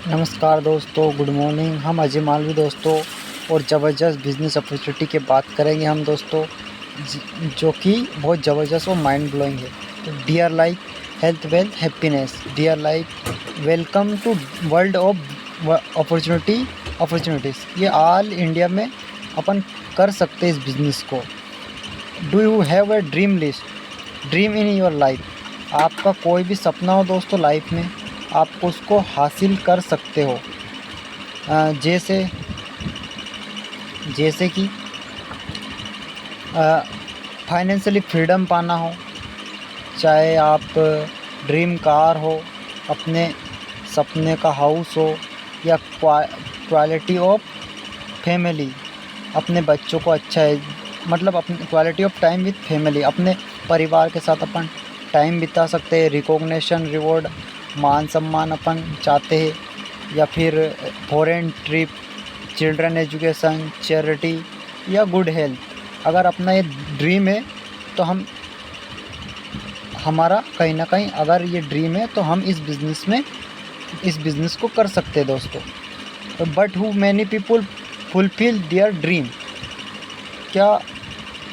नमस्कार दोस्तों, good morning. हम अजय मालवी दोस्तों और ज़बरदस्त बिज़नेस अपॉर्चुनिटी की बात करेंगे हम दोस्तों, जो कि बहुत ज़बरदस्त और माइंड ब्लोइंग है। तो dear life, health, wealth, happiness. Dear life, welcome to world of opportunities. ये ऑल इंडिया में अपन कर सकते हैं इस बिज़नेस को। Do you have a dream list, dream in your life? आपका कोई भी सपना हो दोस्तों लाइफ में, आप उसको हासिल कर सकते हो। जैसे जैसे कि फाइनेंशियली फ्रीडम पाना हो, चाहे आप ड्रीम कार हो, अपने सपने का हाउस हो, या क्वालिटी ऑफ फैमिली, अपने बच्चों को अच्छा है, मतलब अपनी quality of time with family, अपने परिवार के साथ अपन टाइम बिता सकते हैं। रिकॉग्निशन, रिवॉर्ड, मान सम्मान अपन चाहते हैं, या फिर foreign trip, children education, charity, या गुड हेल्थ। अगर अपना ये ड्रीम है तो हमारा कहीं ना कहीं अगर ये ड्रीम है तो हम इस बिज़नेस को कर सकते हैं दोस्तों। But who many people fulfil their dream? क्या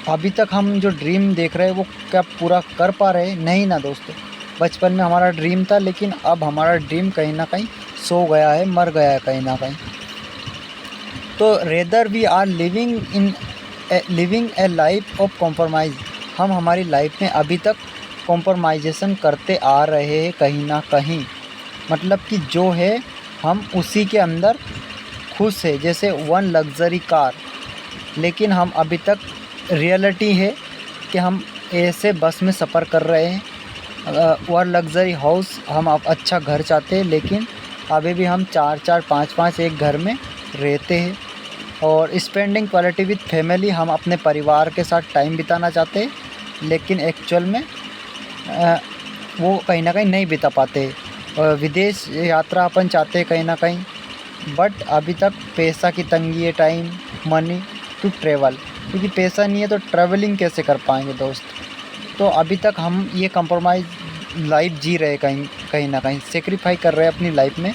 अभी तक हम जो ड्रीम देख रहे हैं वो क्या पूरा कर पा रहे हैं? नहीं ना दोस्तों। बचपन में हमारा ड्रीम था, लेकिन अब हमारा ड्रीम कहीं ना कहीं सो गया है, मर गया है कहीं ना कहीं। तो rather we are living a life of compromise. हम हमारी लाइफ में अभी तक कॉम्प्रोमाइजेशन करते आ रहे हैं कहीं ना कहीं। मतलब कि जो है हम उसी के अंदर खुश है, जैसे वन लग्जरी कार। लेकिन हम अभी तक रियलिटी है कि हम ऐसे बस में सफ़र कर रहे हैं। और लग्जरी हाउस, हम अब अच्छा घर चाहते हैं, लेकिन अभी भी हम 4-4, 5-5 एक घर में रहते हैं। और स्पेंडिंग क्वालिटी विथ फैमिली, हम अपने परिवार के साथ टाइम बिताना चाहते हैं, लेकिन एक्चुअल में वो कहीं ना कहीं नहीं बिता पाते। विदेश यात्रा अपन चाहते हैं कहीं ना कहीं, बट अभी तक पैसा की तंगी है, टाइम, मनी टू ट्रेवल, क्योंकि पैसा नहीं है तो ट्रैवलिंग कैसे कर पाएंगे दोस्त। तो अभी तक हम ये कंप्रोमाइज़ लाइफ जी रहे, कहीं कहीं ना कहीं सेक्रीफाई कर रहे हैं अपनी लाइफ में।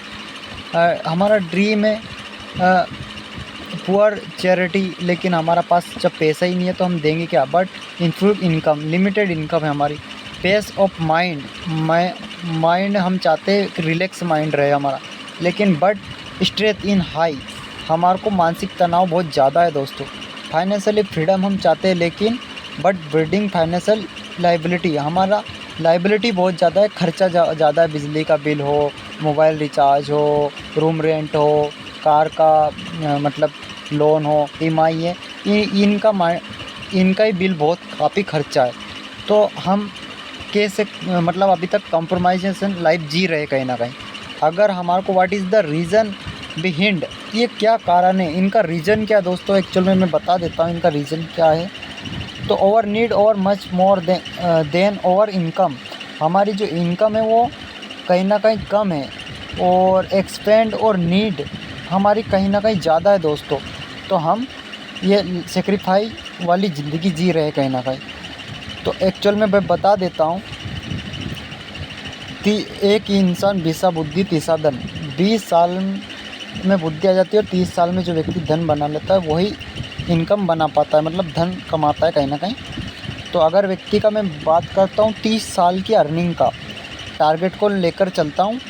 हमारा ड्रीम है पुअर चैरिटी, लेकिन हमारा पास जब पैसा ही नहीं है तो हम देंगे क्या? But improve income, limited income है हमारी। पेस ऑफ माइंड हम चाहते हैं कि रिलैक्स माइंड रहे हमारा, लेकिन बट स्ट्रेस इन हाई, हमारे को मानसिक तनाव बहुत ज़्यादा है दोस्तों। फाइनेंशियली फ्रीडम हम चाहते हैं, लेकिन बट बिल्डिंग फाइनेंशियल लाइबिलिटी, हमारा लाइबिलिटी बहुत ज़्यादा है, खर्चा ज़्यादा है। बिजली का बिल हो, मोबाइल रिचार्ज हो, रूम रेंट हो, कार का मतलब लोन हो, ईएमआई है, इनका ही बिल बहुत काफ़ी खर्चा है। तो हम कैसे मतलब अभी तक कंप्रोमाइजेशन लाइफ जी रहे कहीं ना कहीं। अगर हमारे को what is the reason behind, ये क्या कारण है, इनका रीज़न क्या दोस्तों, एक्चुअल में मैं बता देता हूँ इनका रीज़न क्या है। तो ओवर नीड और much more than over income, हमारी जो इनकम है वो कहीं ना कहीं कम है, और एक्सपेंड और नीड हमारी कहीं ना कहीं ज़्यादा है दोस्तों। तो हम ये सेक्रीफाई वाली ज़िंदगी जी रहे हैं कहीं ना कहीं। तो एक्चुअल में मैं बता देता हूँ कि एक इंसान 20 बुद्धि 30 धन, 20 साल में बुद्धि आ जाती है और 30 साल में जो व्यक्ति धन बना लेता है वही इनकम बना पाता है, मतलब धन कमाता है कहीं ना कहीं। तो अगर व्यक्ति का मैं बात करता हूँ 30 साल की अर्निंग का टारगेट को लेकर चलता हूँ,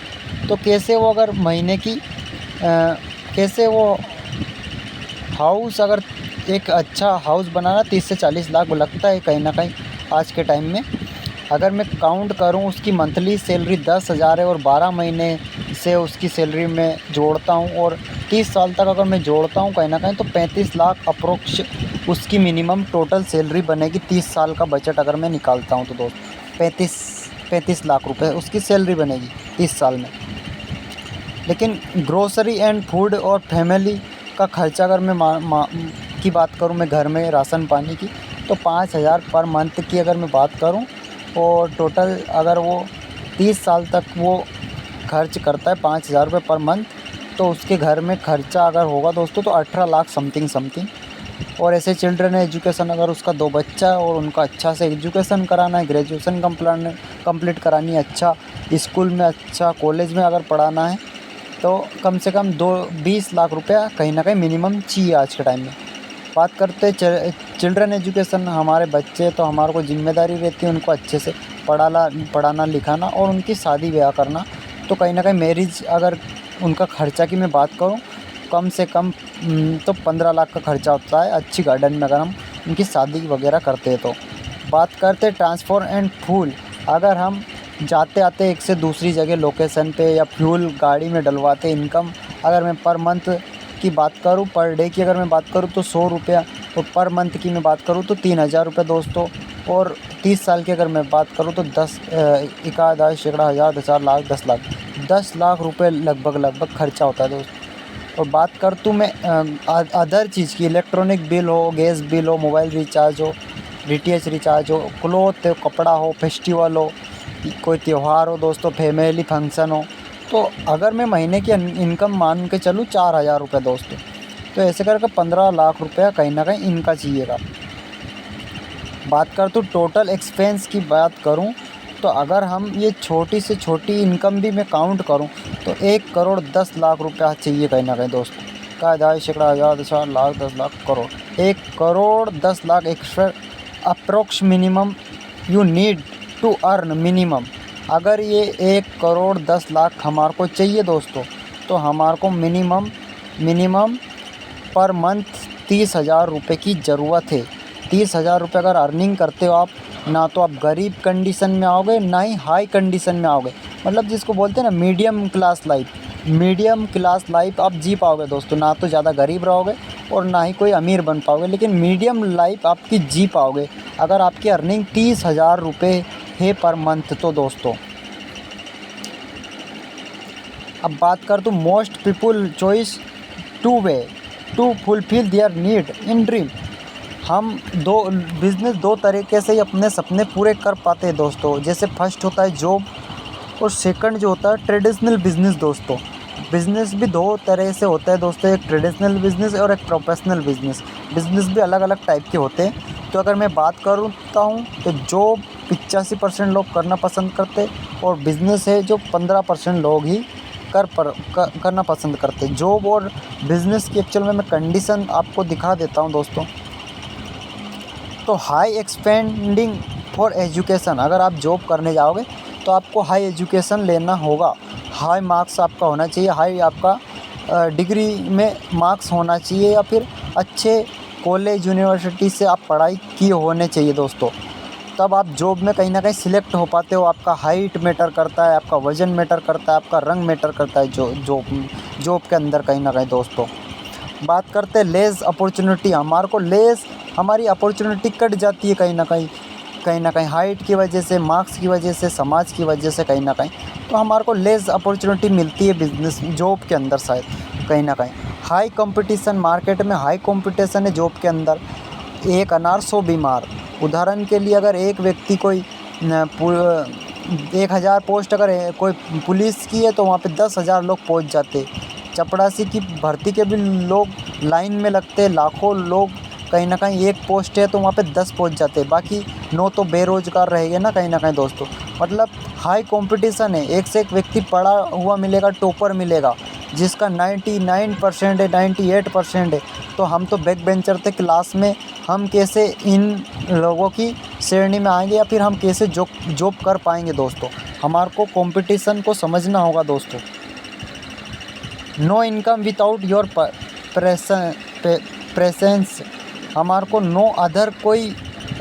तो कैसे वो अगर महीने की कैसे वो हाउस, अगर एक अच्छा हाउस बनाना 30 से 40 लाख लगता है कहीं ना कहीं आज के टाइम में। अगर मैं काउंट करूं, उसकी मंथली सैलरी 10,000 है और 12 महीने से उसकी सैलरी में जोड़ता हूं, और 30 साल तक अगर मैं जोड़ता हूं कहीं ना कहीं, तो 35 लाख अप्रोक्स उसकी मिनिमम टोटल सैलरी बनेगी। 30 साल का बजट अगर मैं निकालता हूं तो दोस्त 35 लाख रुपए उसकी सैलरी बनेगी 30 साल में। लेकिन ग्रोसरी एंड फूड और फैमिली का खर्चा अगर मैं की बात करूं, मैं घर में राशन पानी की, तो 5,000 पर मंथ की अगर मैं बात करूं, और टोटल अगर वो 30 साल तक वो खर्च करता है 5,000 रुपये पर मंथ, तो उसके घर में खर्चा अगर होगा दोस्तों तो 18 लाख समथिंग। और ऐसे चिल्ड्रन एजुकेशन, अगर उसका 2 बच्चा है और उनका अच्छा से एजुकेशन कराना है, ग्रेजुएशन कंप्लीट करानी है, अच्छा स्कूल में, अच्छा कॉलेज में अगर पढ़ाना है, तो कम से कम 20 लाख रुपया कहीं ना कहीं मिनिमम चाहिए आज के टाइम में। बात करते चिल्ड्रन एजुकेशन, हमारे बच्चे तो हमारे को जिम्मेदारी रहती है उनको अच्छे से पढ़ाना लिखाना और उनकी शादी ब्याह करना। तो कहीं ना कहीं मैरिज, अगर उनका खर्चा की मैं बात करूं, कम से कम तो 15 लाख का खर्चा होता है अच्छी गार्डन में अगर हम उनकी शादी वगैरह करते हैं। तो बात करते ट्रांसपोर्ट एंड फ्यूल, अगर हम जाते आते एक से दूसरी जगह लोकेशन पे या फ्यूल गाड़ी में डलवाते, इनकम अगर मैं पर मंथ की बात करूं, पर डे की अगर मैं बात करूं तो 100 रुपया, और पर मंथ की मैं बात करूं तो 3000 रुपये दोस्तों। और 30 साल की अगर मैं बात करूं तो 10 सैकड़ा, हज़ार, 10,000, लाख, 10 लाख रुपये लगभग खर्चा होता है दोस्त। और बात कर तूँ मैं अदर चीज़ की, इलेक्ट्रॉनिक बिल हो, गैस बिल हो, मोबाइल रिचार्ज हो, डीटीएच रिचार्ज हो, क्लॉथ हो, कपड़ा हो, फेस्टिवल हो, कोई त्यौहार हो दोस्तों, फैमिली फंक्शन हो, तो अगर मैं महीने की इनकम मान के चलूँ 4,000 रुपये दोस्तों, तो ऐसे करके 15 लाख रुपया कहीं ना कहीं इनका चाहिएगा। बात कर तो टोटल एक्सपेंस की बात करूं, तो अगर हम ये छोटी से छोटी इनकम भी मैं काउंट करूं तो 1,10,00,000 रुपया चाहिए कहीं ना कहीं दोस्तों। का 10 सैकड़ा, हज़ार, 10,000, lakh, 10 lakh, crore, 1,10,00,000 extra approx minimum you need to earn minimum. अगर ये 1,10,00,000 हमारे को चाहिए दोस्तों, तो हमारे को मिनिमम पर मंथ 30,000 रुपये की ज़रूरत है। 30,000 रुपये अगर अर्निंग करते हो आप, ना तो आप गरीब कंडीशन में आओगे, ना ही हाई कंडीशन में आओगे, मतलब जिसको बोलते हैं ना मीडियम क्लास लाइफ आप जी पाओगे दोस्तों। ना तो ज़्यादा गरीब रहोगे और ना ही कोई अमीर बन पाओगे, लेकिन मीडियम लाइफ आपकी जी पाओगे अगर आपकी अर्निंग 30,000 रुपये है पर मंथ तो दोस्तों। अब बात कर तो most people choice to way to fulfil their need in dream. हम बिज़नेस दो तरीके से ही अपने सपने पूरे कर पाते हैं दोस्तों। जैसे फर्स्ट होता है जॉब, और सेकंड जो होता है ट्रेडिशनल बिज़नेस दोस्तों। बिज़नेस भी दो तरह से होता है दोस्तों, एक ट्रेडिशनल बिज़नेस और एक प्रोफेशनल बिज़नेस। बिज़नेस भी अलग अलग टाइप के होते हैं। तो अगर मैं बात करता हूँ तो जॉब 85% लोग करना पसंद करते, और बिज़नेस है जो 15% लोग ही करना पसंद करते। जॉब और बिज़नेस की एक्चुअल में मैं कंडीशन आपको दिखा देता हूँ दोस्तों। तो हाई एक्सपेंडिंग फॉर एजुकेशन, अगर आप जॉब करने जाओगे तो आपको हाई एजुकेशन लेना होगा। हाई मार्क्स आपका होना चाहिए, हाई आपका डिग्री में मार्क्स होना चाहिए, या फिर अच्छे कॉलेज यूनिवर्सिटी से आप पढ़ाई किए होने चाहिए दोस्तों। तब आप जॉब में कहीं ना कहीं सिलेक्ट हो पाते हो। आपका हाइट मैटर करता है, आपका वज़न मैटर करता है, आपका रंग मैटर करता है जॉब के अंदर कहीं ना कहीं दोस्तों। बात करते हैं लेस अपॉर्चुनिटी, हमारी अपॉर्चुनिटी कट जाती है कहीं ना कहीं हाइट की वजह से, मार्क्स की वजह से, समाज की वजह से कहीं ना कहीं। तो हमारे को लेस अपॉर्चुनिटी मिलती है बिज़नेस जॉब के अंदर शायद कहीं ना कहीं। हाई कंपटीशन, मार्केट में हाई कंपटीशन है जॉब के अंदर। एक अनार 100 बीमार। उदाहरण के लिए अगर एक व्यक्ति कोई 1,000 पोस्ट अगर कोई पुलिस की है तो वहाँ पे 10,000 लोग पहुँच जाते। चपरासी की भर्ती के भी लोग लाइन में लगते, लाखों लोग कहीं ना कहीं एक पोस्ट है तो वहाँ पे 10 पहुँच जाते, बाकी 9 तो बेरोज़गार रहेंगे ना कहीं दोस्तों। मतलब हाई कंपटीशन है, एक से एक व्यक्ति पढ़ा हुआ मिलेगा, टॉपर मिलेगा जिसका 99% है, 98% है। तो हम तो बैक बेंचर थे क्लास में, हम कैसे इन लोगों की श्रेणी में आएंगे, या फिर हम कैसे जॉब कर पाएंगे दोस्तों। हमारे को कंपटीशन को समझना होगा दोस्तों। No income without your presence, हमारे को नो अदर कोई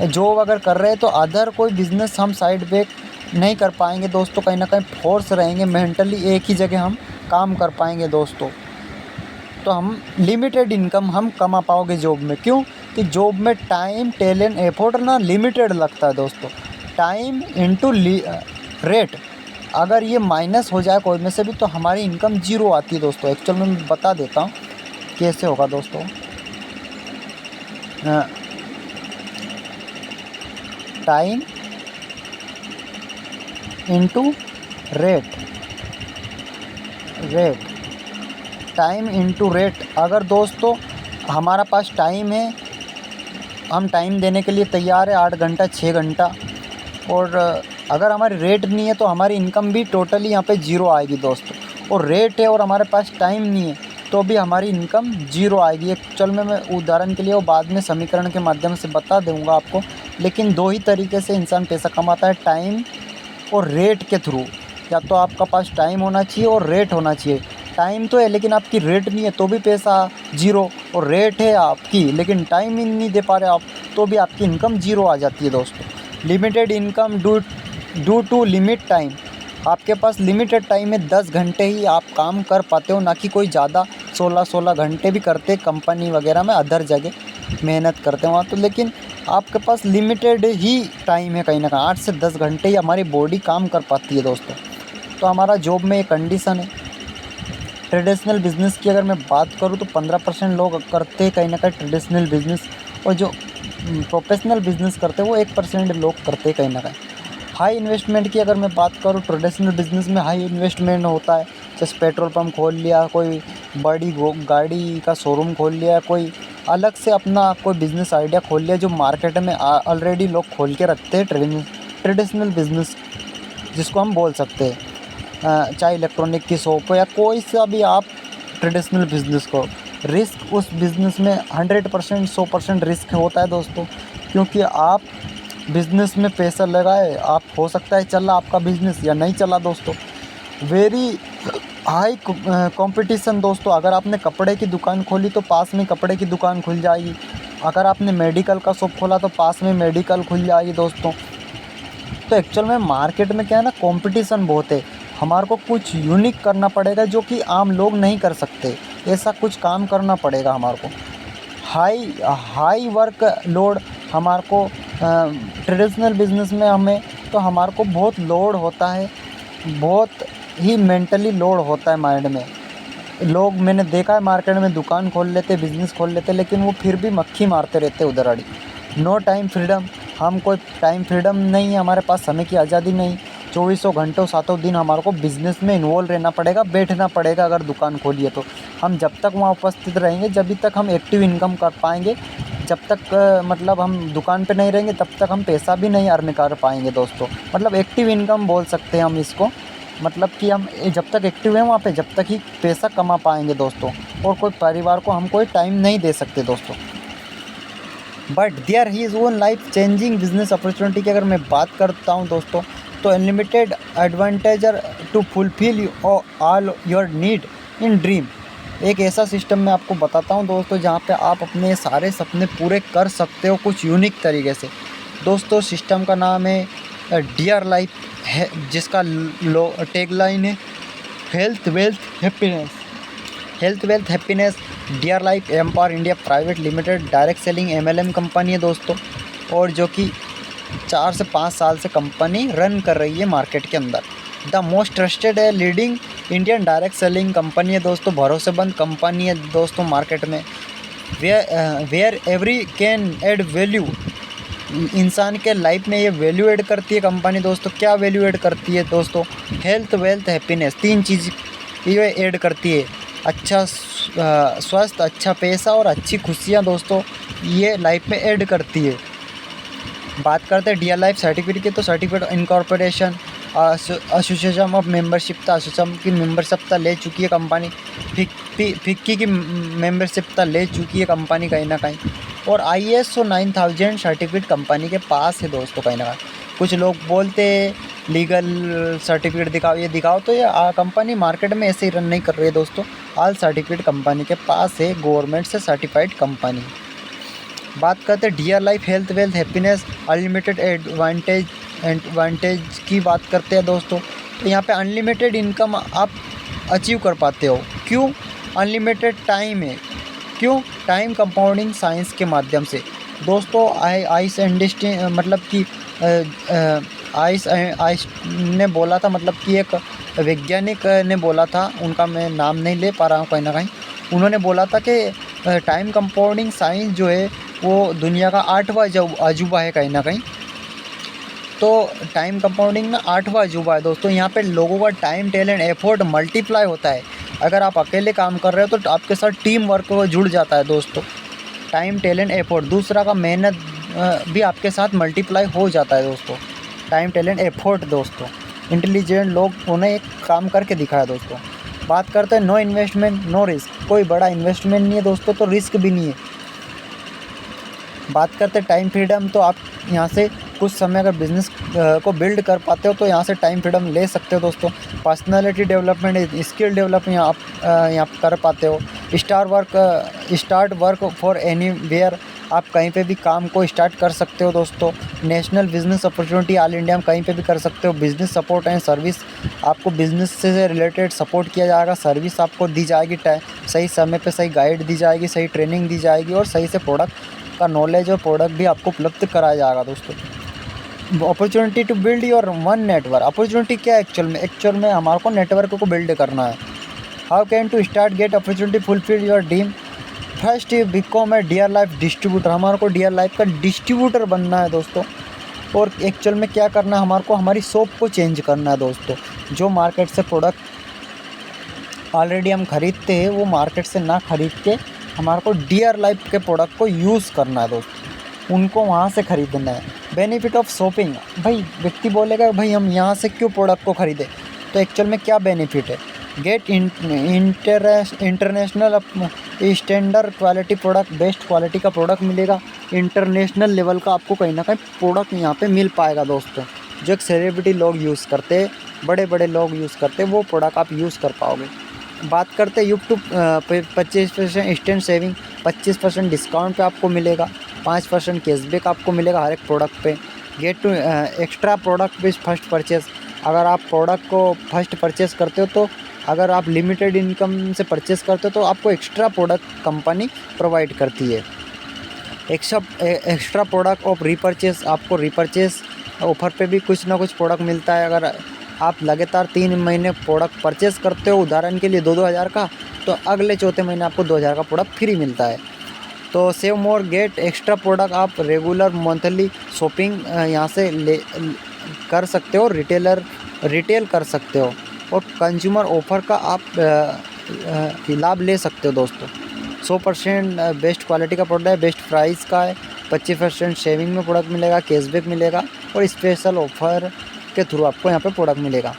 जॉब अगर कर रहे हैं तो अदर कोई बिज़नेस हम साइड बैक नहीं कर पाएंगे दोस्तों। कहीं ना कहीं फोर्स रहेंगे, मेंटली एक ही जगह हम काम कर पाएंगे दोस्तों। तो हम लिमिटेड इनकम हम कमा पाओगे जॉब में। क्यों कि जॉब में टाइम, टैलेंट, एफर्ट ना लिमिटेड लगता है दोस्तों। टाइम इनटू रेट, अगर ये माइनस हो जाए कोई में से भी तो हमारी इनकम जीरो आती है दोस्तों। एक्चुअल में मैं बता देता हूँ कैसे होगा दोस्तों। Time into rate, time into rate. अगर दोस्तों हमारा पास टाइम है, हम टाइम देने के लिए तैयार है 8 घंटा 6 घंटा, और अगर हमारी रेट नहीं है तो हमारी इनकम भी टोटली यहाँ पे जीरो आएगी दोस्तों। और रेट है और हमारे पास टाइम नहीं है तो भी हमारी इनकम ज़ीरो आएगी। एक्चुअल में मैं उदाहरण के लिए वो बाद में समीकरण के माध्यम से बता दूँगा आपको, लेकिन दो ही तरीके से इंसान पैसा कमाता है, टाइम और रेट के थ्रू। या तो आपका पास टाइम होना चाहिए और रेट होना चाहिए। टाइम तो है लेकिन आपकी रेट नहीं है तो भी पैसा ज़ीरो, और रेट है आपकी लेकिन टाइम ही नहीं दे पा रहे आप तो भी आपकी इनकम ज़ीरो आ जाती है दोस्तों। Limited income due to limit time. आपके पास लिमिटेड टाइम में 10 घंटे ही आप काम कर पाते हो, ना कि कोई ज़्यादा 16-16 घंटे भी करते कंपनी वगैरह में, अदर जगह मेहनत करते हैं वहाँ तो। लेकिन आपके पास लिमिटेड ही टाइम है, कहीं ना कहीं 8 से 10 घंटे ही हमारी बॉडी काम कर पाती है दोस्तों। तो हमारा जॉब में ये कंडीशन है। ट्रेडिशनल बिज़नेस की अगर मैं बात करूँ तो 15% लोग करते हैं कहीं ना कहीं ट्रेडिशनल बिज़नेस, और जो प्रोफेशनल बिज़नेस करते हैं वो 1% लोग करते हैं कहीं ना कहीं। हाई इन्वेस्टमेंट की अगर मैं बात करूँ, ट्रेडिशनल बिज़नेस में हाई इन्वेस्टमेंट होता है। जैसे पेट्रोल पंप खोल लिया, कोई बड़ी गाड़ी का शोरूम खोल लिया, कोई अलग से अपना कोई बिज़नेस आइडिया खोल लिया जो मार्केट में ऑलरेडी लोग खोल के रखते हैं। ट्रेडिशनल बिज़नेस जिसको हम बोल सकते हैं, चाहे इलेक्ट्रॉनिक की शॉप हो या कोई सा भी आप ट्रेडिशनल बिज़नेस को, रिस्क उस बिज़नेस में 100% 100% रिस्क होता है दोस्तों। क्योंकि आप बिज़नेस में पैसा लगाए, आप हो सकता है चला आपका बिज़नेस या नहीं चला दोस्तों। वेरी हाई कंपटीशन दोस्तों। अगर आपने कपड़े की दुकान खोली तो पास में कपड़े की दुकान खुल जाएगी, अगर आपने मेडिकल का शॉप खोला तो पास में मेडिकल खुल जाएगी दोस्तों। तो एक्चुअल में मार्केट में क्या है ना, कंपटीशन बहुत है। हमारे को कुछ यूनिक करना पड़ेगा जो कि आम लोग नहीं कर सकते, ऐसा कुछ काम करना पड़ेगा हमारे को। हाई वर्क लोड हमारे को ट्रेडिशनल बिज़नेस में तो हमारे को बहुत लोड होता है, बहुत ही मेंटली लोड होता है माइंड में। लोग मैंने देखा है मार्केट में दुकान खोल लेते, बिज़नेस खोल लेते, लेकिन वो फिर भी मक्खी मारते रहते उधर आड़ी। No time freedom. हम कोई टाइम फ्रीडम नहीं है, हमारे पास समय की आज़ादी नहीं। 24 घंटों 7 दिन हमारे को बिज़नेस में इन्वॉल्व रहना पड़ेगा, बैठना पड़ेगा। अगर दुकान खोली है तो हम जब तक वहाँ उपस्थित रहेंगे जब तक हम एक्टिव इनकम कर पाएंगे। जब तक मतलब हम दुकान पे नहीं रहेंगे तब तक हम पैसा भी नहीं अर्न कर पाएंगे दोस्तों। मतलब एक्टिव इनकम बोल सकते हैं हम इसको। मतलब कि हम जब तक एक्टिव हैं वहाँ पे जब तक ही पैसा कमा पाएंगे दोस्तों, और कोई परिवार को हम कोई टाइम नहीं दे सकते दोस्तों। बट देयर ही is one life changing business opportunity की अगर मैं बात करता हूँ दोस्तों, तो unlimited advantage to fulfil all your need in dream. एक ऐसा सिस्टम मैं आपको बताता हूँ दोस्तों जहाँ पे आप अपने सारे सपने पूरे कर सकते हो कुछ यूनिक तरीके से दोस्तों। सिस्टम का नाम है डियर लाइफ है, जिसका टैगलाइन है health wealth happiness. Health wealth happiness dear life empower India private limited direct selling MLM company है दोस्तों, और जो कि 4 से 5 साल से कंपनी रन कर रही है मार्केट के अंदर। द मोस्ट ट्रस्टेड है leading Indian direct selling company है दोस्तों, भरोसेमंद कंपनी है दोस्तों मार्केट में। Where every can add value. इंसान के लाइफ में ये वैल्यू ऐड करती है कंपनी दोस्तों। क्या वैल्यू ऐड करती है दोस्तों? हेल्थ वेल्थ हैप्पीनेस, 3 चीज़ ये ऐड करती है। अच्छा स्वास्थ्य, अच्छा पैसा और अच्छी खुशियाँ दोस्तों ये लाइफ में ऐड करती है। बात करते हैं डियर लाइफ सर्टिफिकेट की, तो certificate incorporation association of membership था, एसोसिएशन की मेंबरशिप ले चुकी है कंपनी। फिक्की की मेंबरशिप ले चुकी है कंपनी कहीं ना कहीं, और ISO 9000 सर्टिफिकेट कंपनी के पास है दोस्तों कहीं ना कहीं। कुछ लोग बोलते लीगल सर्टिफिकेट दिखाओ, ये दिखाओ, तो ये कंपनी मार्केट में ऐसे ही रन नहीं कर रही है दोस्तों। ऑल सर्टिफिकेट कंपनी के पास है, गवर्नमेंट से सर्टिफाइड कंपनी। बात करते हैं dear life health wealth happiness unlimited advantage की बात करते हैं दोस्तों। तो यहाँ पे अनलिमिटेड इनकम आप अचीव कर पाते हो। क्यों? अनलिमिटेड टाइम है। क्यों? टाइम कंपाउंडिंग साइंस के माध्यम से दोस्तों। आइस इंडस्ट्री मतलब कि आइस ने बोला था, मतलब कि एक वैज्ञानिक ने बोला था, उनका मैं नाम नहीं ले पा रहा हूँ कहीं ना कहीं। उन्होंने बोला था कि टाइम कंपाउंडिंग साइंस जो है वो दुनिया का 8वां अजूबा है कहीं ना कहीं। तो टाइम कंपाउंडिंग में 8वां अजूबा है दोस्तों। यहाँ पे लोगों का टाइम टैलेंट एफर्ट मल्टीप्लाई होता है। अगर आप अकेले काम कर रहे हो तो आपके साथ टीम वर्क जुड़ जाता है दोस्तों। टाइम टैलेंट एफर्ट, दूसरा का मेहनत भी आपके साथ मल्टीप्लाई हो जाता है दोस्तों। टाइम टैलेंट एफर्ट दोस्तों, इंटेलिजेंट लोग उन्हें एक काम करके दिखाया दोस्तों। बात करते हैं नो इन्वेस्टमेंट नो रिस्क, कोई बड़ा इन्वेस्टमेंट नहीं है दोस्तों, तो रिस्क भी नहीं है। बात करते हैं टाइम फ्रीडम, तो आप यहाँ से कुछ समय अगर बिज़नेस को बिल्ड कर पाते हो तो यहाँ से टाइम फ्रीडम ले सकते हो दोस्तों। पर्सनालिटी डेवलपमेंट, स्किल डेवलपमेंट आप यहाँ कर पाते हो। स्टार्ट वर्क फॉर एनीवेयर, आप कहीं पे भी काम को स्टार्ट कर सकते हो दोस्तों। National business opportunity, all India में कहीं पे भी कर सकते हो। बिजनेस सपोर्ट एंड सर्विस, आपको बिजनेस से रिलेटेड सपोर्ट किया जाएगा, सर्विस आपको दी जाएगी, सही समय पे सही गाइड दी जाएगी, सही ट्रेनिंग दी जाएगी और सही से प्रोडक्ट का नॉलेज और प्रोडक्ट भी आपको उपलब्ध कराया जाएगा दोस्तों। Opportunity to build your own network, opportunity क्या है एक्चुअल में हमारे को नेटवर्क को बिल्ड करना है। How can to start get opportunity fulfil your dream, first become a dear life distributor, हमारे को डियर लाइफ का डिस्ट्रीब्यूटर बनना है दोस्तों। और एक्चुअल में क्या करना है, हमारे को हमारी शॉप को चेंज करना है दोस्तों। जो मार्केट से प्रोडक्ट ऑलरेडी हम खरीदते हैं वो मार्केट से ना खरीद के हमारे को डियर लाइफ के प्रोडक्ट को यूज़ करना है दोस्तों, उनको वहाँ से खरीदना है। बेनिफिट ऑफ शॉपिंग, भाई व्यक्ति बोलेगा भाई हम यहाँ से क्यों प्रोडक्ट को खरीदें, तो एक्चुअल में क्या बेनिफिट है। Get international standard quality product, best quality का प्रोडक्ट मिलेगा, इंटरनेशनल लेवल का आपको कहीं ना कहीं प्रोडक्ट यहाँ पे मिल पाएगा दोस्तों। जो एक सेलिब्रिटी लोग यूज़ करते, बड़े बड़े लोग यूज़ करते, वो प्रोडक्ट आप यूज़ कर पाओगे। बात करते हैं यूट्यूब 25% इंस्टेंट सेविंग, 25% डिस्काउंट पे आपको मिलेगा, 5% कैशबैक आपको मिलेगा हर एक प्रोडक्ट पे। Get two extra product with first purchase, अगर आप प्रोडक्ट को फर्स्ट परचेज़ करते हो तो अगर आप लिमिटेड इनकम से परचेज़ करते हो तो आपको एक्स्ट्रा प्रोडक्ट कंपनी प्रोवाइड करती है। एक्स्ट्रा प्रोडक्ट ऑफ रीपरचेज, आपको रीपरचेज ऑफर पे भी कुछ ना कुछ प्रोडक्ट मिलता है। अगर आप लगातार 3 महीने प्रोडक्ट परचेज़ करते हो, उदाहरण के लिए 2-2 हज़ार का, तो अगले चौथे महीने आपको 2 हज़ार का प्रोडक्ट फ्री मिलता है। तो save more get extra product, आप रेगुलर मंथली शॉपिंग यहाँ से कर सकते हो, रिटेल कर सकते हो और कंज्यूमर ऑफ़र का आप लाभ ले सकते हो दोस्तों। 100% बेस्ट क्वालिटी का प्रोडक्ट है, बेस्ट प्राइस का है, 25% सेविंग में प्रोडक्ट मिलेगा, कैशबैक मिलेगा और स्पेशल ऑफ़र के थ्रू आपको यहाँ पे प्रोडक्ट मिलेगा।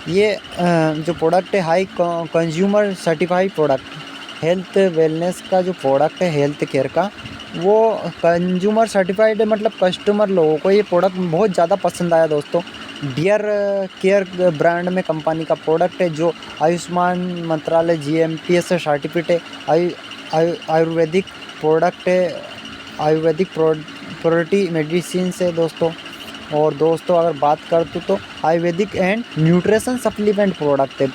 ये जो प्रोडक्ट है high consumer certified product, health wellness का जो प्रोडक्ट है हेल्थ केयर का, वो कंज्यूमर सर्टिफाइड है, मतलब कस्टमर लोगों को ये प्रोडक्ट बहुत ज़्यादा पसंद आया दोस्तों। डियर केयर ब्रांड में कंपनी का प्रोडक्ट है जो आयुष्मान मंत्रालय GMP से सर्टिफिकेट है, आयुर्वेदिक प्रोडक्ट है, आयुर्वेदिक प्रोटी मेडिसिन से दोस्तों। और दोस्तों अगर बात करते तो Ayurvedic and nutrition supplement product है,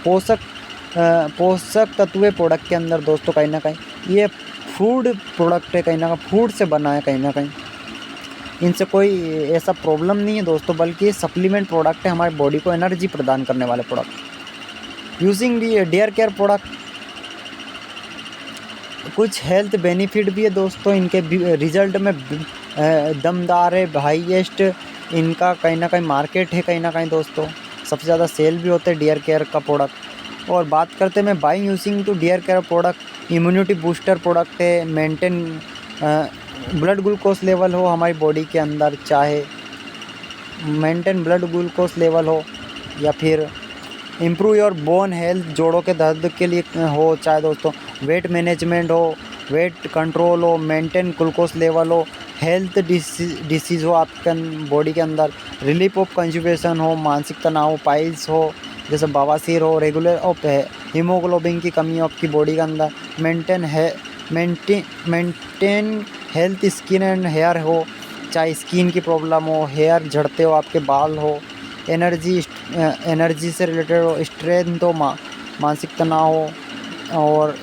पोषक तत्व प्रोडक्ट के अंदर दोस्तों कहीं ना कहीं ये फूड प्रोडक्ट है, कहीं ना कहीं फूड से बना है, कहीं ना कहीं इनसे कोई ऐसा प्रॉब्लम नहीं है दोस्तों, बल्कि ये सप्लीमेंट प्रोडक्ट है, हमारी बॉडी को एनर्जी प्रदान करने वाले product. Using dear care product, कुछ हेल्थ बेनिफिट भी है दोस्तों, इनके रिजल्ट में दमदार है, हाईएस्ट इनका कहीं ना कहीं मार्केट है, कहीं ना कहीं दोस्तों सबसे ज़्यादा सेल भी होते हैं डियर केयर का प्रोडक्ट। और बात करते हैं मैं buying using to dear care product, immunity booster product है, मेंटेन ब्लड ग्लूकोज लेवल हो हमारी बॉडी के अंदर, चाहे मेंटेन ब्लड ग्लूकोज लेवल हो या फिर इम्प्रूव योर बोन हेल्थ, जोड़ों के दर्द के लिए हो, चाहे दोस्तों वेट मैनेजमेंट हो, वेट कंट्रोल हो, मेंटेन ग्लूकोज लेवल हो, हेल्थ डिसीज़ हो आपके बॉडी के अंदर, रिलीफ ऑफ कंस्टिपेशन हो, मानसिक तनाव हो, पाइल्स हो जैसे बवासीर हो, रेगुलर ऑफ हीमोग्लोबिन की कमी हो आपकी बॉडी के अंदर, maintain health skin and hair हो, चाहे स्किन की प्रॉब्लम हो, हेयर झड़ते हो, आपके बाल हो, एनर्जी से रिलेटेड हो, स्ट्रेंथ हो, मानसिक तनाव हो। और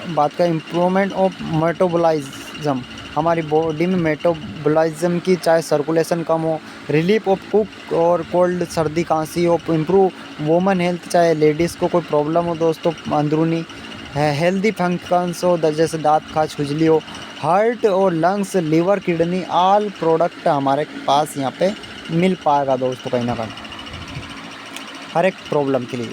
बात का इम्प्रूवमेंट ऑफ मेटाबॉलिज्म, हमारी बॉडी में मेटाबॉलिज्म की चाहे सर्कुलेशन कम हो, रिलीफ ऑफ कुक और कोल्ड, सर्दी खांसी हो, इम्प्रूव वुमेन हेल्थ, चाहे लेडीज़ को कोई प्रॉब्लम हो दोस्तों अंदरूनी, हेल्दी फंक्शंस हो जैसे दांत खाज खुजली हो, हार्ट और lungs, liver, kidney, all product हमारे पास यहाँ पे मिल पाएगा दोस्तों कहीं ना कहीं हर एक प्रॉब्लम के लिए।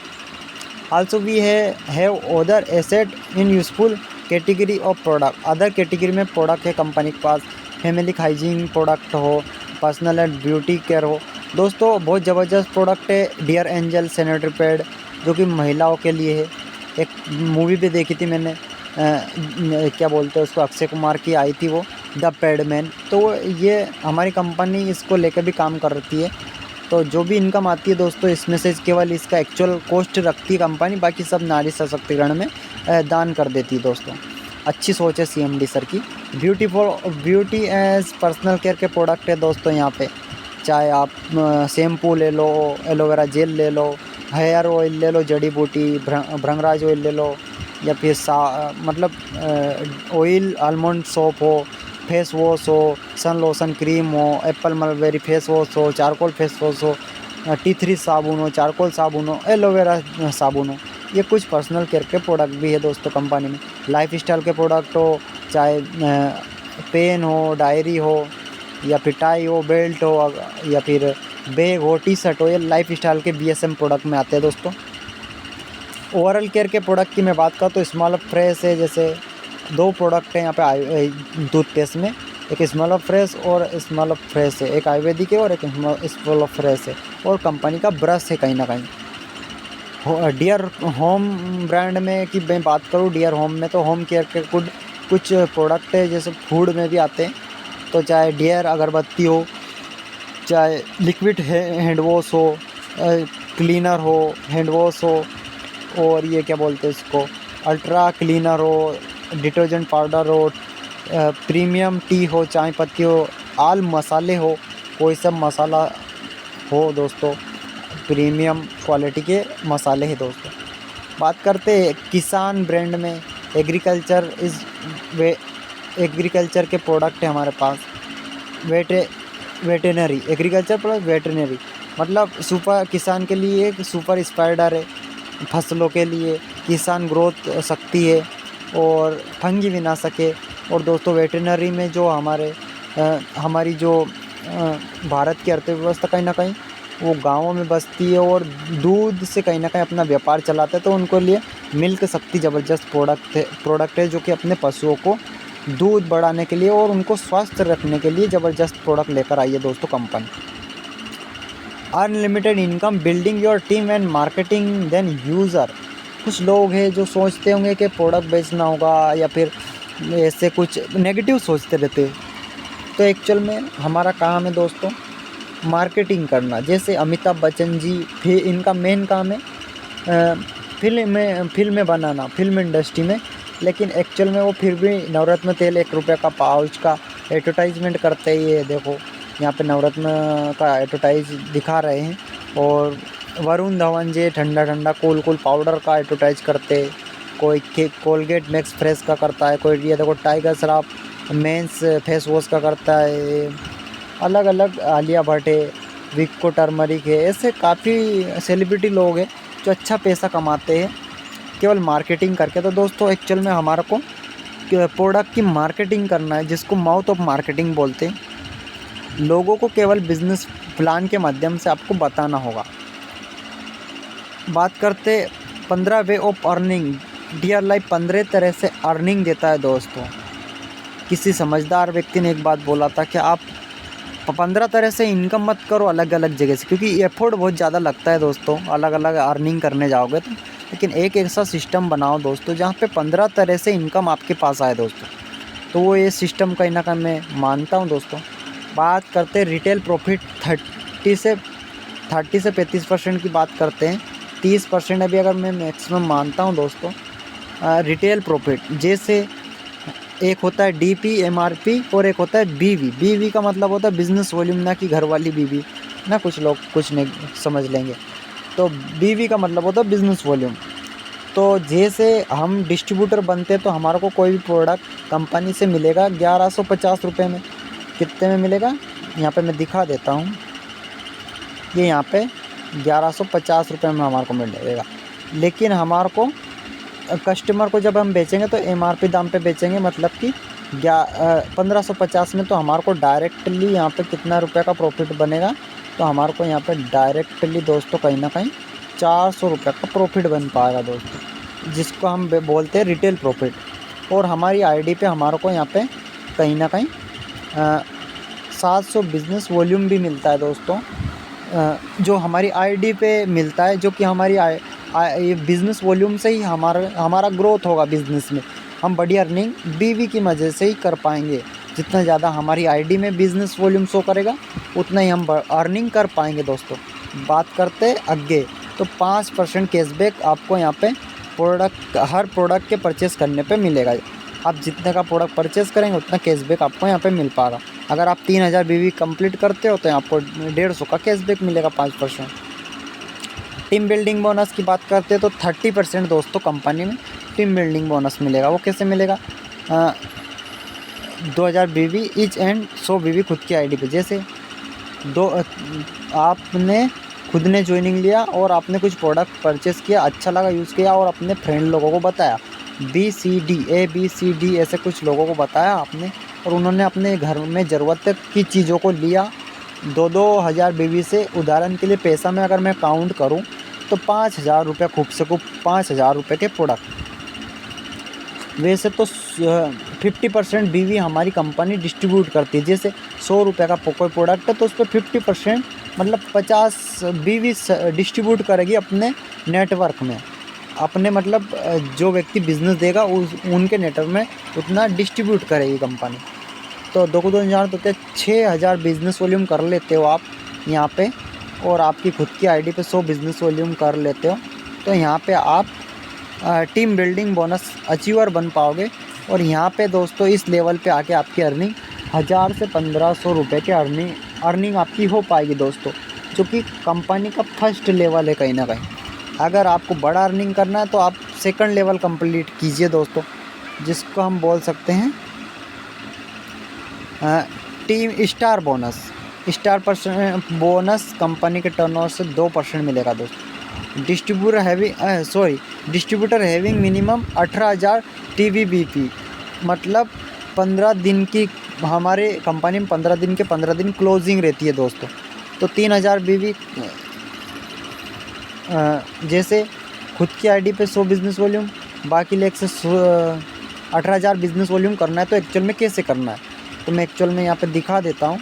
Also we have other asset in useful category of product, other category में प्रोडक्ट है कंपनी के पास, फैमिली हाइजीन प्रोडक्ट हो, पर्सनल एंड ब्यूटी केयर हो दोस्तों, बहुत ज़बरदस्त प्रोडक्ट है। डियर एंजल सैनिटरी पैड, जो कि महिलाओं के लिए है। एक मूवी भी देखी थी मैंने, क्या बोलते हैं उसको, अक्षय कुमार की आई थी वो, द पैडमैन। तो ये हमारी कंपनी इसको लेकर भी काम करती है। तो जो भी इनकम आती है दोस्तों, इसमें से केवल इसका एक्चुअल कॉस्ट रखती है कंपनी, बाकी सब नारी सशक्तिकरण में दान कर देती है दोस्तों। अच्छी सोच है सीएमडी सर की। ब्यूटी एज पर्सनल केयर के प्रोडक्ट है दोस्तों यहाँ पे। चाहे आप शैम्पू ले लो, एलोवेरा जेल ले लो, हेयर ऑयल ले लो, जड़ी बूटी भृंगराज ऑयल ले लो, या फिर मतलब ऑयल आलमंड सोप हो, फेस वॉश हो, सन लोशन क्रीम हो, एप्पल मलबेरी फेस वॉश हो, चारकोल फेस वॉश हो, टी3 साबुन हो, चारकोल साबुन हो, एलोवेरा साबुन हो। ये कुछ पर्सनल केयर के प्रोडक्ट भी है दोस्तों कंपनी में। लाइफ स्टाइल के प्रोडक्ट हो, चाहे पेन हो, डायरी हो, या फिर टाई हो, बेल्ट हो, या फिर बैग हो, टी शर्ट हो, ये लाइफ स्टाइल के बीएसएम प्रोडक्ट में आते हैं दोस्तों। ओरल केयर के प्रोडक्ट की मैं बात करूँ तो स्मॉल फ्रेश है। जैसे 2 प्रोडक्ट हैं यहाँ पे टूथपेस्ट में, एक स्मॉल फ्रेश और स्मॉल फ्रेश है, एक आयुर्वेदिक है और एक स्मॉल फ्रेश है, और कंपनी का ब्रश है कहीं ना कहीं। डियर होम ब्रांड में की मैं बात करूँ, डियर होम में तो होम केयर के कुछ प्रोडक्ट है, जैसे फूड में भी आते हैं। तो चाहे डियर अगरबत्ती हो, चाहे लिक्विड हैंड वॉश हो, क्लीनर हो, हैंड वॉश हो, और ये क्या बोलते हैं इसको, अल्ट्रा क्लीनर हो, डिटर्जेंट पाउडर हो, प्रीमियम टी हो, चाय पत्ती हो, आल मसाले हो, कोई सब मसाला हो दोस्तों, प्रीमियम क्वालिटी के मसाले हैं दोस्तों। बात करते हैं किसान ब्रांड में, एग्रीकल्चर के प्रोडक्ट है हमारे पास। वेटेनरी एग्रीकल्चर प्लस वेटेनरी मतलब सुपर किसान के लिए एक सुपर स्प्रेडर है, फसलों के लिए किसान ग्रोथ शक्ति है और फंगी विनाशक है। और दोस्तों वेटेनरी में जो हमारी जो भारत की अर्थव्यवस्था कहीं ना कहीं वो गाँवों में बसती है और दूध से कहीं ना कहीं अपना व्यापार चलाते हैं। तो उनको लिए मिल्क शक्ति ज़बरदस्त प्रोडक्ट है जो कि अपने पशुओं को दूध बढ़ाने के लिए और उनको स्वस्थ रखने के लिए ज़बरदस्त प्रोडक्ट लेकर आई है दोस्तों company. Unlimited income building your team and marketing then user. कुछ लोग हैं जो सोचते होंगे कि प्रोडक्ट बेचना होगा या फिर ऐसे कुछ नेगेटिव सोचते रहते हैं। तो एक्चुअल में हमारा काम है दोस्तों मार्केटिंग करना। जैसे अमिताभ बच्चन जी भी, इनका मेन काम है फिल्में बनाना, फिल्म इंडस्ट्री में। लेकिन एक्चुअल में वो फिर भी नवरत्न तेल 1 रुपये का पाउच का एडवर्टाइजमेंट करते ही है। देखो यहाँ पे नवरत्न का एडवर्टाइज दिखा रहे हैं। और वरुण धवन जी ठंडा ठंडा कूल पाउडर का एडवर्टाइज करते, कोई कोलगेट मैक्स फ्रेश का करता है, कोई ये देखो Tiger Shroff men's face wash का करता है, अलग अलग आलिया भट्ट है, विको टर्मरिक है। ऐसे काफ़ी सेलिब्रिटी लोग हैं जो अच्छा पैसा कमाते हैं केवल मार्केटिंग करके। तो दोस्तों एक्चुअल में हमारे को प्रोडक्ट की मार्केटिंग करना है, जिसको माउथ ऑफ मार्केटिंग बोलते हैं। लोगों को केवल बिजनेस प्लान के माध्यम से आपको बताना होगा। बात करते 15 way of earning. Dear life 15 तरह से अर्निंग देता है दोस्तों। किसी समझदार व्यक्ति ने एक बात बोला था कि आप 15 तरह से इनकम मत करो अलग अलग जगह से, क्योंकि एफर्ट बहुत ज़्यादा लगता है दोस्तों अलग अलग अर्निंग करने जाओगे तो। लेकिन एक ऐसा सिस्टम बनाओ दोस्तों जहाँ पे 15 तरह से इनकम आपके पास आए दोस्तों। तो वो ये सिस्टम कहीं ना कहीं मैं मानता हूँ दोस्तों। बात करते हैं रिटेल प्रॉफिट 30 से 35% की बात करते हैं। 30% अभी अगर मैं मैक्सिमम मानता हूँ दोस्तों रिटेल प्रॉफिट। जैसे एक होता है डीपी एमआरपी और एक होता है बीवी। बीवी का मतलब होता है बिजनेस वॉल्यूम, ना कि घर वाली बीवी ना, कुछ लोग कुछ नहीं समझ लेंगे। तो बीवी का मतलब होता है बिजनेस वॉल्यूम। तो जैसे हम डिस्ट्रीब्यूटर बनते हैं तो हमारे को कोई भी प्रोडक्ट कंपनी से मिलेगा 1150 रुपये में। कितने में मिलेगा यहाँ पे मैं दिखा देता हूँ। ये यहाँ पे 1150 रुपये में हमारे को मिल जाएगा। लेकिन हमारे को कस्टमर को जब हम बेचेंगे तो एमआरपी दाम पे बेचेंगे, मतलब कि 1550 में। तो हमारे को डायरेक्टली यहाँ पे कितना रुपए का प्रॉफिट बनेगा, तो हमारे को यहाँ पे डायरेक्टली दोस्तों कहीं ना कहीं 400 रुपये का प्रॉफिट बन पाएगा दोस्तों, जिसको हम बोलते हैं रिटेल प्रॉफिट। और हमारी आईडी पे हमारे को यहाँ पे कहीं ना कहीं 700 बिजनेस वॉल्यूम भी मिलता है दोस्तों, जो हमारी आईडी पे मिलता है, जो कि हमारी ये बिज़नेस वॉल्यूम से ही हमारा ग्रोथ होगा बिज़नेस में। हम बड़ी अर्निंग बीवी की वजह से ही कर पाएंगे। जितना ज़्यादा हमारी आईडी में बिज़नेस वॉल्यूम शो करेगा उतना ही हम अर्निंग कर पाएंगे दोस्तों। बात करते आगे, तो 5% कैशबैक आपको यहाँ पे हर प्रोडक्ट के परचेस करने पे मिलेगा। आप जितने का प्रोडक्ट परचेस करेंगे उतना कैशबैक आपको यहाँ पे मिल पाएगा। अगर आप 3000 बीवी कंप्लीट करते हो तो आपको 150 का कैशबैक मिलेगा 5%। टीम बिल्डिंग बोनस की बात करते हैं तो 30% दोस्तों कंपनी में टीम बिल्डिंग बोनस मिलेगा। वो कैसे मिलेगा? 2000 बीवी ईच एंड 100 बीवी खुद की आईडी पे। जैसे आपने खुद ने ज्वाइनिंग लिया और आपने कुछ प्रोडक्ट परचेस किया, अच्छा लगा, यूज़ किया और अपने फ्रेंड लोगों को बताया, ABCD ऐसे कुछ लोगों को बताया आपने, और उन्होंने अपने घर में ज़रूरत की चीज़ों को लिया। 2-2000 बीवी से उदाहरण के लिए पैसा में अगर मैं काउंट करूं तो 5000 रुपये, खूब से खूब 5000 रुपये के प्रोडक्ट। वैसे तो 50% बीवी हमारी कंपनी डिस्ट्रीब्यूट करती है। जैसे 100 रुपये का कोई प्रोडक्ट है तो उस पर 50% मतलब 50 बीवी डिस्ट्रीब्यूट करेगी अपने नेटवर्क में। अपने मतलब जो व्यक्ति बिज़नेस देगा उनके नेटवर्क में उतना डिस्ट्रीब्यूट करेगी कंपनी। तो 2-2 तो क्या 6000 बिज़नेस वॉल्यूम कर लेते हो आप यहाँ पे, और आपकी खुद की आईडी पे 100 बिज़नेस वॉल्यूम कर लेते हो तो यहाँ पे आप टीम बिल्डिंग बोनस अचीवर बन पाओगे। और यहाँ पे दोस्तों इस लेवल पे आके आपकी अर्निंग 1000 से 1500 रुपये की अर्निंग आपकी हो पाएगी दोस्तों, जो कि कंपनी का फर्स्ट लेवल है कहीं ना कहीं। अगर आपको बड़ा अर्निंग करना है तो आप सेकंड लेवल कंप्लीट कीजिए दोस्तों, जिसको हम बोल सकते हैं team star bonus. Star % bonus company के टर्नओवर से 2% मिलेगा दोस्तों। डिस्ट्रीब्यूटर हैविंग मिनिमम 18000 TVBP, मतलब 15 दिन की हमारे कंपनी में 15 दिन के 15 दिन क्लोजिंग रहती है दोस्तों। तो 3000 बीवी जैसे खुद की आईडी पे 100 बिज़नेस वॉल्यूम, बाकी लेग से 18000 बिज़नेस वॉल्यूम करना है। तो एक्चुअल में कैसे करना है तो मैं एक्चुअल में यहाँ पे दिखा देता हूँ।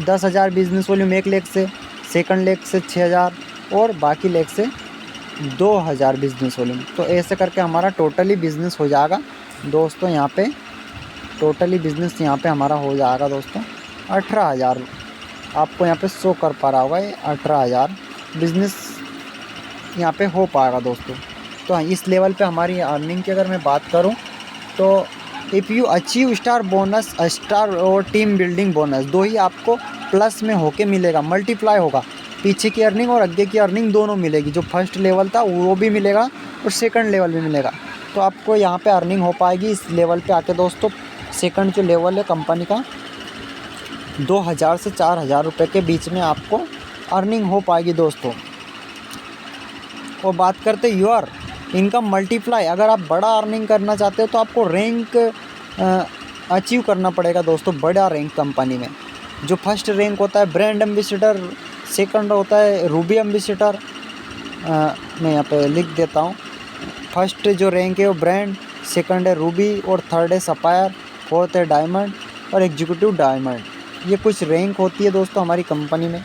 10,000 बिज़नेस वॉल्यूम एक लेग से, सेकंड लेग से 6,000 और बाकी लेग से 2,000 बिज़नेस वॉल्यूम। तो ऐसे करके हमारा टोटली बिज़नेस हो जाएगा दोस्तों। यहाँ पे टोटली बिज़नेस यहाँ पे हमारा हो जाएगा दोस्तों 18,000। आपको यहाँ पे शो कर पा रहा होगा ये 18,000 बिज़नेस यहाँ पे हो पाएगा दोस्तों। तो इस लेवल पे हमारी अर्निंग की अगर मैं बात करूँ तो if you achieve star bonus, star और टीम बिल्डिंग बोनस, दो ही आपको प्लस में होके मिलेगा, मल्टीप्लाई होगा। पीछे की अर्निंग और आगे की अर्निंग दोनों मिलेगी। जो फर्स्ट लेवल था वो भी मिलेगा और सेकंड लेवल भी मिलेगा। तो आपको यहाँ पे अर्निंग हो पाएगी इस लेवल पे आके दोस्तों। सेकंड जो लेवल है कंपनी का 2,000 से 4,000 रुपये के बीच में आपको अर्निंग हो पाएगी दोस्तों। और बात करते योर इनकम मल्टीप्लाई, अगर आप बड़ा अर्निंग करना चाहते हो तो आपको रैंक अचीव करना पड़ेगा दोस्तों। बड़ा रैंक कंपनी में जो फर्स्ट रैंक होता है ब्रांड एम्बेसडर, सेकंड होता है रूबी एम्बेसडर। मैं यहाँ पे लिख देता हूँ। फर्स्ट जो रैंक है वो ब्रांड, सेकंड है रूबी और थर्ड है सफायर, फोर्थ है डायमंड और एग्जीक्यूटिव डायमंड। ये कुछ रैंक होती है दोस्तों हमारी कंपनी में,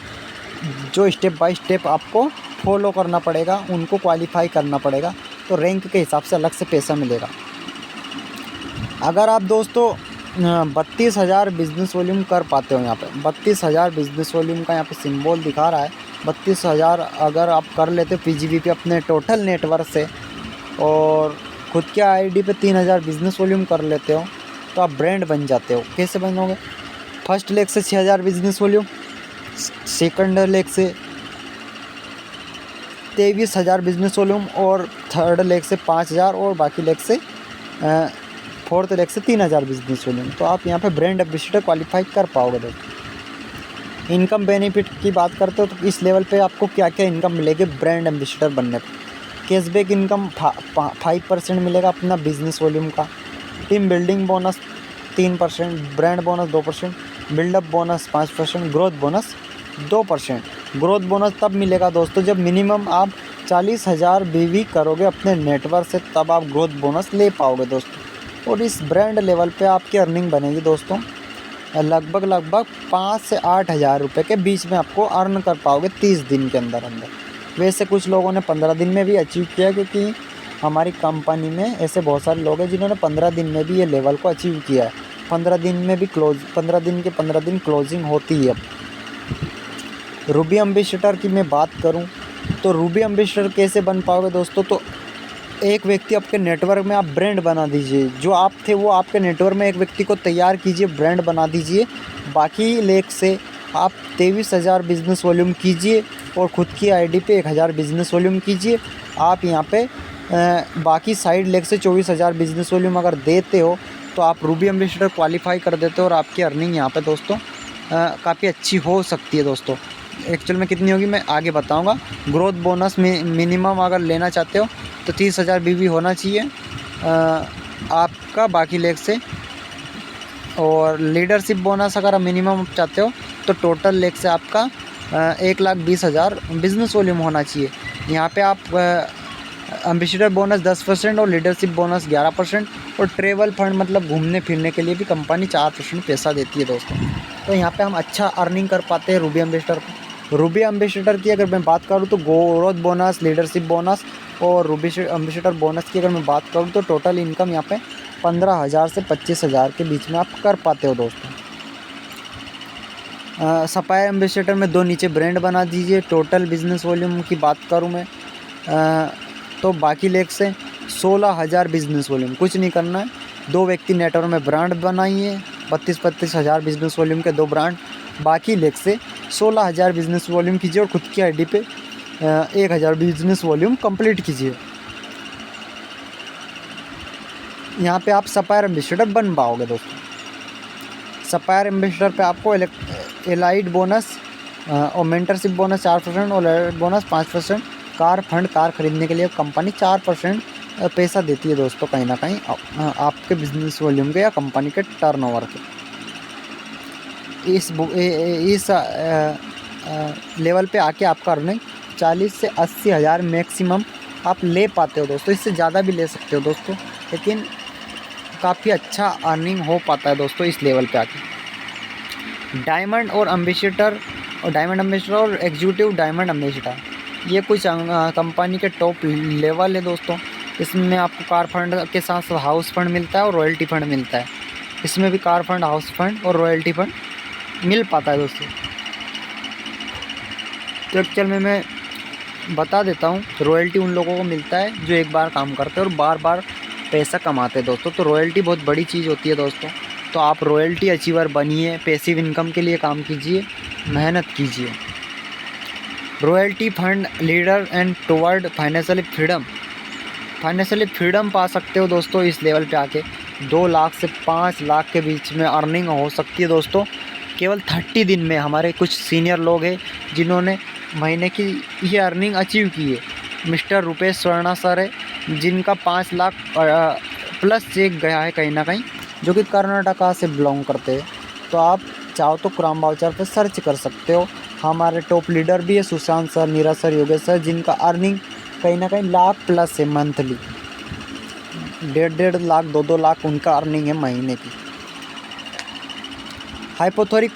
जो स्टेप बाय स्टेप आपको फॉलो करना पड़ेगा, उनको क्वालिफाई करना पड़ेगा। तो रैंक के हिसाब से अलग से पैसा मिलेगा। अगर आप दोस्तों 32,000 बिज़नेस वॉल्यूम कर पाते हो, यहाँ पे 32,000 बिज़नेस वॉल्यूम का यहाँ पे सिंबल दिखा रहा है। 32,000 अगर आप कर लेते हो PGBP अपने टोटल नेटवर्क से और खुद के आईडी पे 3,000 बिज़नेस वॉल्यूम कर लेते हो तो आप ब्रांड बन जाते हो। कैसे बनोगे? फर्स्ट लेग से 6,000 बिज़नेस वॉल्यूम, सेकंड लेग से 23,000 बिज़नेस वॉल्यूम और थर्ड लेग से 5,000 और बाकी लेग से फोर्थ लेग से 3,000 बिज़नेस वॉल्यूम। तो आप यहाँ पे ब्रांड एम्बेसडर क्वालिफाई कर पाओगे दोस्तों। इनकम बेनिफिट की बात करते हो तो इस लेवल पे आपको क्या क्या इनकम मिलेगी ब्रांड एम्बेसडर बनने पर? कैशबैक इनकम 5% मिलेगा अपना बिज़नेस वॉल्यूम का। Team building bonus 3%, brand bonus 2%, buildup bonus 5%, growth bonus 2%। Growth bonus तब मिलेगा दोस्तों जब मिनिमम आप 40,000 बीवी करोगे अपने नेटवर्क से, तब आप ग्रोथ बोनस ले पाओगे दोस्तों। और इस ब्रांड लेवल पे आपकी अर्निंग बनेगी दोस्तों लगभग 5 से 8,000 रुपये के बीच में आपको अर्न कर पाओगे 30 दिन के अंदर अंदर। वैसे कुछ लोगों ने 15 दिन में भी अचीव किया, क्योंकि हमारी कंपनी में ऐसे बहुत सारे लोग हैं जिन्होंने 15 दिन में भी ये लेवल को अचीव किया है। 15 दिन में भी 15 दिन के 15 दिन क्लोजिंग होती है। अब रूबी एम्बेसडर की मैं बात करूं तो रूबी एम्बेसडर कैसे बन पाओगे दोस्तों? तो एक व्यक्ति आपके नेटवर्क में आप ब्रांड बना दीजिए। जो आप थे वो आपके नेटवर्क में एक व्यक्ति को तैयार कीजिए, ब्रांड बना दीजिए। बाकी लेख से आप 23,000 बिज़नेस वॉल्यूम कीजिए और ख़ुद की आईडी पे 1,000 बिज़नेस वॉल्यूम कीजिए। आप यहाँ पे बाकी साइड लेग से 24,000 बिज़नेस वॉल्यूम अगर देते हो तो आप रूबी एम्बेसडर क्वालिफाई कर देते हो और आपकी अर्निंग यहाँ पे दोस्तों काफ़ी अच्छी हो सकती है दोस्तों। एक्चुअल में कितनी होगी मैं आगे बताऊंगा। ग्रोथ बोनस में मिनिमम अगर लेना चाहते हो तो 30,000 बीवी होना चाहिए आपका बाकी लेग से। और लीडरशिप बोनस अगर आप मिनिमम चाहते हो तो टोटल लेग से आपका 1,20,000 बिज़नेस वॉल्यूम होना चाहिए। यहाँ पे आप एम्बेसडर बोनस 10% और लीडरशिप बोनस 11% और ट्रेवल फंड मतलब घूमने फिरने के लिए भी कंपनी 4% पैसा देती है दोस्तों। तो यहाँ पे हम अच्छा अर्निंग कर पाते हैं रूबी एम्बेसडर पर। रूबी एम्बेसडर की अगर मैं बात करूँ तो ग्रोथ बोनस, लीडरशिप बोनस और रूबी एम्बेसडर बोनस की अगर मैं बात करूँ तो टोटल इनकम यहाँ पे 15,000 से 25,000 के बीच में आप कर पाते हो दोस्तों। सपायर एम्बेसडर में 2 नीचे ब्रांड बना दीजिए। टोटल बिज़नेस वॉल्यूम की बात करूँ मैं तो बाकी लेग से 16,000 बिज़नेस वॉल्यूम, कुछ नहीं करना है। 2 व्यक्ति नेटवर्क में ब्रांड बनाइए, 32,000 बिज़नेस वॉल्यूम के 2 ब्रांड। बाकी लेग से 16,000 बिज़नेस वॉल्यूम कीजिए और ख़ुद की आईडी पे 1,000 बिज़नेस वॉल्यूम कंप्लीट कीजिए। यहाँ पे आप सपायर एम्बेसडर बन पाओगे दोस्तों। सपायर एम्बेसडर पे आपको एलाइड बोनस और मेंटरशिप बोनस 4% और allied bonus 5%। Car fund, car खरीदने के लिए कंपनी 4% पैसा देती है दोस्तों, कहीं ना कहीं आपके बिजनेस वॉल्यूम के या कंपनी के टर्नओवर के। इस लेवल पे आके आपका अर्निंग 40 से 80,000 मैक्सिमम आप ले पाते हो दोस्तों। इससे ज़्यादा भी ले सकते हो दोस्तों, लेकिन काफ़ी अच्छा अर्निंग हो पाता है दोस्तों इस लेवल पे आके। डायमंड एम्बेसडर और एग्जीक्यूटिव डायमंड एम्बेसडर, ये कुछ कंपनी के टॉप लेवल है दोस्तों। इसमें आपको कार फंड के साथ साथ हाउस फंड मिलता है और रॉयल्टी फंड मिलता है। इसमें भी कार फंड, हाउस फंड और रॉयल्टी फंड मिल पाता है दोस्तों। तो एक्चुअल में मैं बता देता हूँ, रॉयल्टी उन लोगों को मिलता है जो एक बार काम करते हैं और बार बार पैसा कमाते हैं दोस्तों। तो रॉयल्टी बहुत बड़ी चीज़ होती है दोस्तों। तो आप रॉयल्टी अचीवर बनिए, पैसिव इनकम के लिए काम कीजिए, मेहनत कीजिए। Royalty fund leader and toward financially freedom पा सकते हो दोस्तों इस लेवल पे आके। 2 लाख से 5 लाख के बीच में अर्निंग हो सकती है दोस्तों केवल 30 दिन में। हमारे कुछ सीनियर लोग हैं जिन्होंने महीने की ये अर्निंग अचीव की है। मिस्टर रुपेश स्वर्णा सर है जिनका 5 लाख प्लस चेक गया है कहीं ना कहीं, जो कि कर्नाटका से बिलोंग करते हैं। तो आप चाहो तो क्राम वाउचर पर सर्च कर सकते हो। हमारे टॉप लीडर भी है Sushant sir, Neeraj sir, Yogesh sir, जिनका अर्निंग कहीं ना कहीं लाख प्लस है मंथली। 1.5 लाख 2 लाख उनका अर्निंग है महीने की। हाइपोथेटिक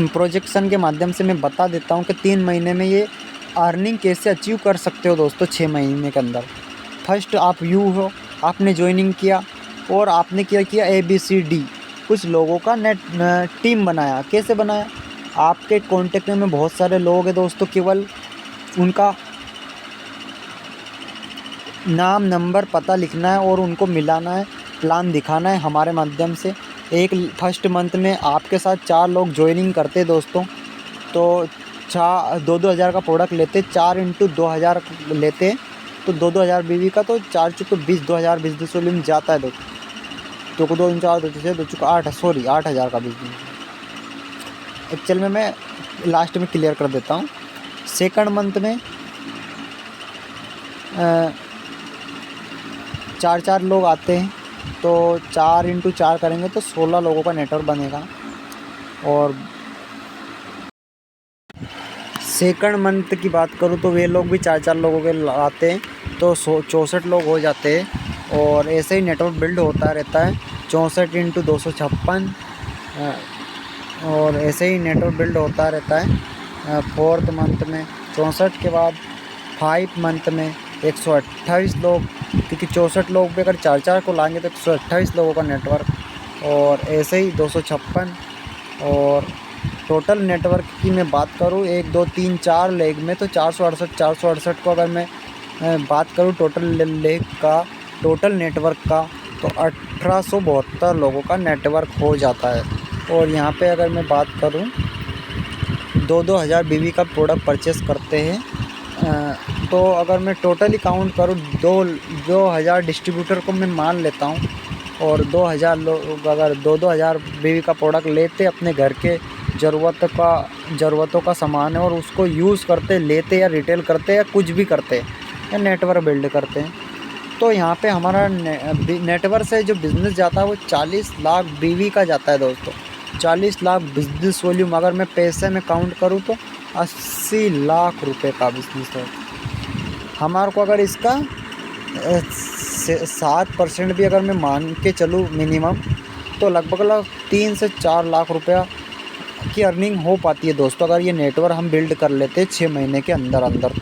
प्रोजेक्शन के माध्यम से मैं बता देता हूं कि 3 महीने में ये अर्निंग कैसे अचीव कर सकते हो दोस्तों 6 महीने के अंदर। फर्स्ट आप यू हो, आपने ज्वाइनिंग किया और आपने क्या किया ABCD कुछ लोगों का टीम बनाया। कैसे बनाया? आपके कॉन्टेक्ट में बहुत सारे लोग हैं दोस्तों, केवल उनका नाम, नंबर, पता लिखना है और उनको मिलाना है, प्लान दिखाना है हमारे माध्यम से। फर्स्ट मंथ में आपके साथ 4 लोग ज्वाइनिंग करते दोस्तों, तो 2-2 हज़ार का प्रोडक्ट लेते, 4 × 2,000 लेते तो 2-2 हज़ार बीवी का, तो 4 × 20 2,000 बिजनेस वॉल्यूम जाता है दोस्तों। 2 को 2 × 4 2 2 × 8,000 का बिजनेस। एक्चुअल में मैं लास्ट में क्लियर कर देता हूँ। सेकंड मंथ में 4 लोग आते हैं, तो 4 × 4 करेंगे तो 16 लोगों का नेटवर्क बनेगा। और सेकंड मंथ की बात करूँ तो वे लोग भी 4 लोगों के आते हैं, तो 64 लोग हो जाते हैं। और ऐसे ही नेटवर्क बिल्ड होता रहता है, 64 × 256 और ऐसे ही नेटवर्क बिल्ड होता रहता है। फोर्थ मंथ में 64 के बाद 5 मंथ में 128 लोग, क्योंकि 64 लोग भी अगर 4-4 को लाएंगे तो 128 लोगों का नेटवर्क, और ऐसे ही 256। और टोटल नेटवर्क की मैं बात करूँ 1 2 3 4 लेग में तो 468 को अगर मैं बात करूँ टोटल लेग का, टोटल नेटवर्क का, तो 1872 लोगों का नेटवर्क हो जाता है। और यहाँ पे अगर मैं बात करूँ 2-2 हज़ार बीवी का प्रोडक्ट परचेस करते हैं, तो अगर मैं टोटली काउंट करूँ 2,000 डिस्ट्रीब्यूटर को मैं मान लेता हूँ, और 2,000 लोग अगर 2-2 हज़ार बीवी का प्रोडक्ट लेते अपने घर के ज़रूरतों का सामान है और उसको यूज़ करते, लेते या रिटेल करते या कुछ भी करते या नेटवर्क बिल्ड करते हैं, तो यहाँ पे हमारा नेटवर्क से जो बिज़नेस जाता है वो 40 लाख बीवी का जाता है दोस्तों। 40 लाख बिज़नेस वॉल्यूम अगर मैं पैसे में काउंट करूँ तो 80 लाख रुपए का बिज़नेस है हमारे को। अगर इसका 7% भी अगर मैं मान के चलूँ मिनिमम, तो लगभग 3 से 4 लाख रुपया की अर्निंग हो पाती है दोस्तों, अगर ये नेटवर्क हम बिल्ड कर लेते हैं 6 महीने के अंदर अंदर।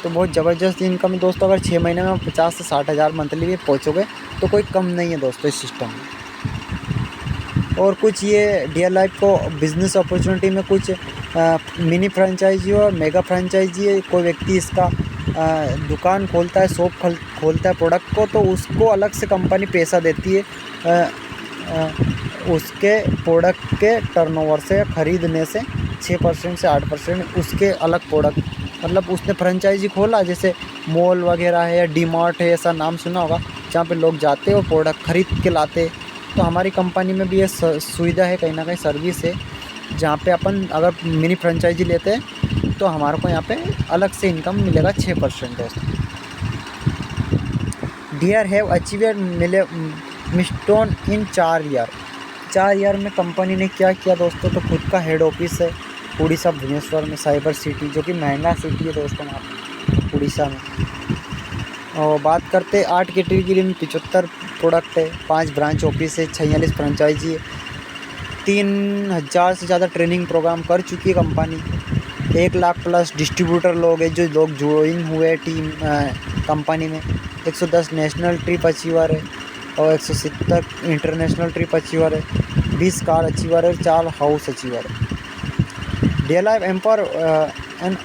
तो बहुत ज़बरदस्त इनकम है दोस्तों। अगर 6 महीने में 50 से 60 हज़ार मंथली भी पहुँचोगे तो कोई कम नहीं है दोस्तों इस सिस्टम में। और कुछ ये डीआर लाइफ को बिज़नेस अपॉर्चुनिटी में कुछ मिनी फ्रेंचाइजी और मेगा फ्रेंचाइजी है। कोई व्यक्ति इसका दुकान खोलता है, शॉप खोलता है प्रोडक्ट को, तो उसको अलग से कंपनी पैसा देती है उसके प्रोडक्ट के टर्नओवर से, ख़रीदने से 6% से 8% उसके अलग प्रोडक्ट, मतलब उसने फ्रेंचाइजी खोला जैसे मॉल वगैरह है या डी-मार्ट है, ऐसा नाम सुना होगा, जहाँ पे लोग जाते और प्रोडक्ट ख़रीद के लाते। तो हमारी कंपनी में भी ये सुविधा है, कहीं ना कहीं सर्विस है, जहाँ पे अपन अगर मिनी फ्रेंचाइजी लेते हैं तो हमारे को यहाँ पे अलग से इनकम मिलेगा 6% दोस्तों। DR have achieved milestone in 4 year. 4 year में कंपनी ने क्या किया दोस्तों, तो खुद का हेड ऑफिस है उड़ीसा भुवनेश्वर में, साइबर सिटी, जो कि महंगा सिटी है दोस्तों वहाँ उड़ीसा में। और बात करते 8 कैटेगरी में 75 प्रोडक्ट है, 5 ब्रांच ऑफिस है, 46 फ्रेंचाइजी है, 3,000 से ज़्यादा ट्रेनिंग प्रोग्राम कर चुकी है कंपनी। 1 लाख प्लस डिस्ट्रीब्यूटर लोग हैं जो लोग ज्वाइन हुए टीम कंपनी में। 110 नेशनल ट्रिप अचीवर है और 170 इंटरनेशनल ट्रिप अचीवर है, 20 कार अचीवर है, 4 हाउस अचीवर है। DR life empower an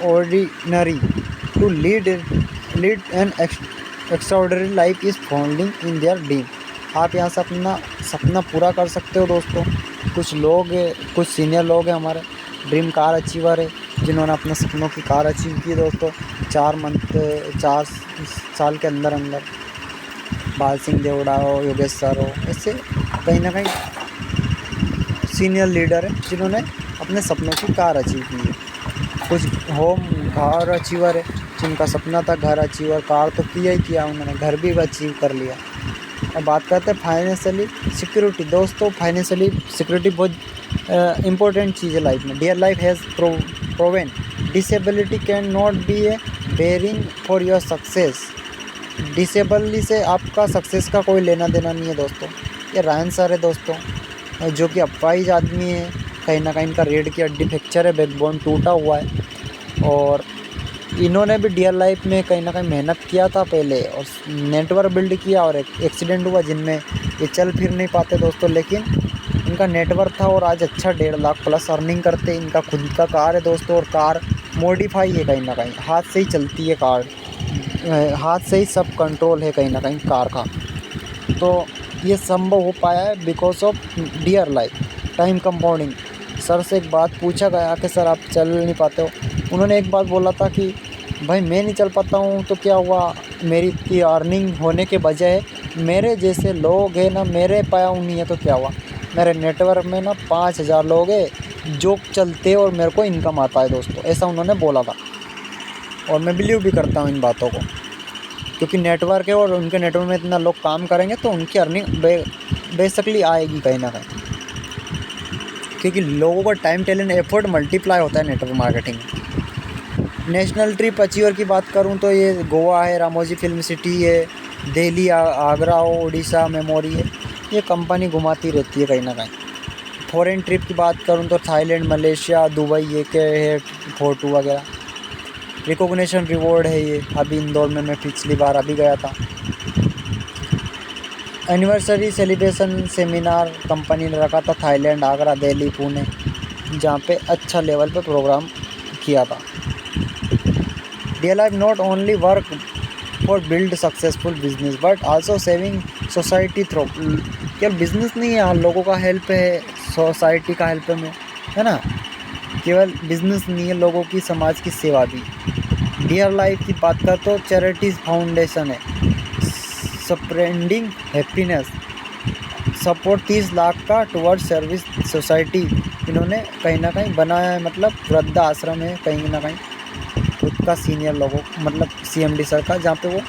ordinary to lead an extraordinary life is founding in their dream. आप यहाँ से अपना सपना पूरा कर सकते हो दोस्तों। कुछ लोग, कुछ सीनियर लोग हैं हमारे ड्रीम कार अचीवर है, जिन्होंने अपने सपनों की कार अचीव की दोस्तों 4 साल के अंदर अंदर। बाल सिंह देवड़ा हो, योगेश सर हो, ऐसे कहीं ना कहीं सीनियर लीडर है जिन्होंने अपने सपनों की कार अचीव की है। कुछ होम कार अचीवर है जिनका सपना था घर अचीवर, कार तो किया ही किया उन्होंने, घर भी अचीव कर लिया। अब बात करते हैं फाइनेंशियली सिक्योरिटी दोस्तों। फाइनेंशियली सिक्योरिटी बहुत इम्पोर्टेंट चीज़ है लाइफ में। Dear life has proven disability can not be a bearing for your success. डिसेबली से आपका सक्सेस का कोई लेना देना नहीं है दोस्तों। ये रायन सर है दोस्तों, जो कि अपाहिज आदमी है, कहीं ना कहीं इनका रीढ़ की हड्डी फ्रैक्चर है, बैकबोन टूटा हुआ है, और इन्होंने भी डीआर लाइफ में कहीं ना कहीं मेहनत किया था पहले और नेटवर्क बिल्ड किया, और एक एक्सीडेंट हुआ जिनमें ये चल फिर नहीं पाते दोस्तों, लेकिन इनका नेटवर्क था और आज अच्छा 1.5 लाख प्लस अर्निंग करते। इनका खुद का कार है दोस्तों, और कार मॉडिफाई है, कहीं ना कहीं हाथ से ही चलती है कार, हाथ से ही सब कंट्रोल है कहीं ना कहीं कार का। तो ये संभव हो पाया है because of DR life time compounding. Sir से एक बात पूछा गया कि सर आप चल नहीं पाते हो, उन्होंने एक बात बोला था कि भाई मैं नहीं चल पाता हूँ तो क्या हुआ, मेरी इतनी अर्निंग होने के बजाय मेरे जैसे लोग हैं ना, मेरे पाया नहीं है तो क्या हुआ, मेरे नेटवर्क में ना 5,000 लोग हैं जो चलते और मेरे को इनकम आता है दोस्तों, ऐसा उन्होंने बोला था। और मैं बिलीव भी करता हूँ इन बातों को, क्योंकि नेटवर्क है और उनके नेटवर्क में इतना लोग काम करेंगे तो उनकी अर्निंग बेसिकली आएगी कहीं ना कहीं, क्योंकि लोगों का टाइम टैलेंट एफर्ट मल्टीप्लाई होता है नेटवर्क मार्केटिंग में। नेशनल ट्रिप अचीवर की बात करूं तो ये गोवा है, रामोजी फिल्म सिटी है, दिल्ली, आगरा हो, उड़ीसा मेमोरी है, ये कंपनी घुमाती रहती है कहीं ना कहीं। फॉरेन ट्रिप की बात करूँ तो थाईलैंड, मलेशिया, दुबई, ये के है फोटो वगैरह। रिकॉग्निशन रिवॉर्ड है ये, अभी इंदौर में मैं पिछली बार अभी गया था। एनिवर्सरी सेलिब्रेशन सेमिनार कंपनी ने रखा था, थाईलैंड, आगरा, दिल्ली, पुणे, जहाँ पे अच्छा लेवल पे प्रोग्राम किया था। Day life not only work for build successful business but also saving society through. केवल बिजनेस नहीं है, लोगों का हेल्प है, सोसाइटी का हेल्प में, है ना। केवल बिजनेस नहीं है, लोगों की, समाज की सेवा भी। डियर लाइफ की बात कर तो चैरिटीज फाउंडेशन है, स्प्रेडिंग हैप्पीनेस, सपोर्ट 30 लाख का टुवर्ड सर्विस सोसाइटी इन्होंने कहीं ना कहीं बनाया है। मतलब वृद्ध आश्रम है कहीं ना कहीं खुद का, सीनियर लोगों मतलब CMD सर का, जहाँ पे वो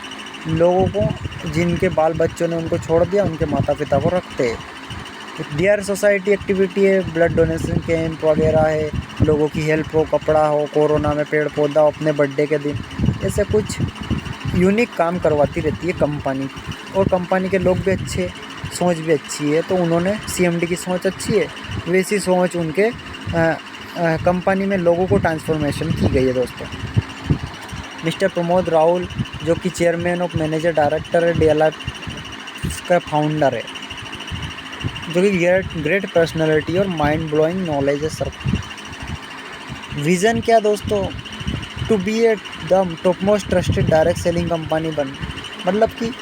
लोगों को जिनके बाल बच्चों ने उनको छोड़ दिया उनके माता पिता को रखते हैं। डियर सोसाइटी एक्टिविटी है, ब्लड डोनेशन कैंप वगैरह है, लोगों की हेल्प हो, कपड़ा हो, कोरोना में पेड़ पौधा हो, अपने बर्थडे के दिन, ऐसे कुछ यूनिक काम करवाती रहती है कंपनी। और कंपनी के लोग भी अच्छे, सोच भी अच्छी है, तो उन्होंने CMD की सोच अच्छी है, वैसी सोच उनके कंपनी में लोगों को ट्रांसफॉर्मेशन की गई है दोस्तों। मिस्टर प्रमोद राहुल जो कि चेयरमैन ऑफ मैनेजर डायरेक्टर है, DLF का फाउंडर है, जो कि ग्रेट पर्सनैलिटी और माइंड ब्लोइंग नॉलेज है सर। विज़न क्या दोस्तों, to be a the top most trusted direct selling company बन, मतलब कि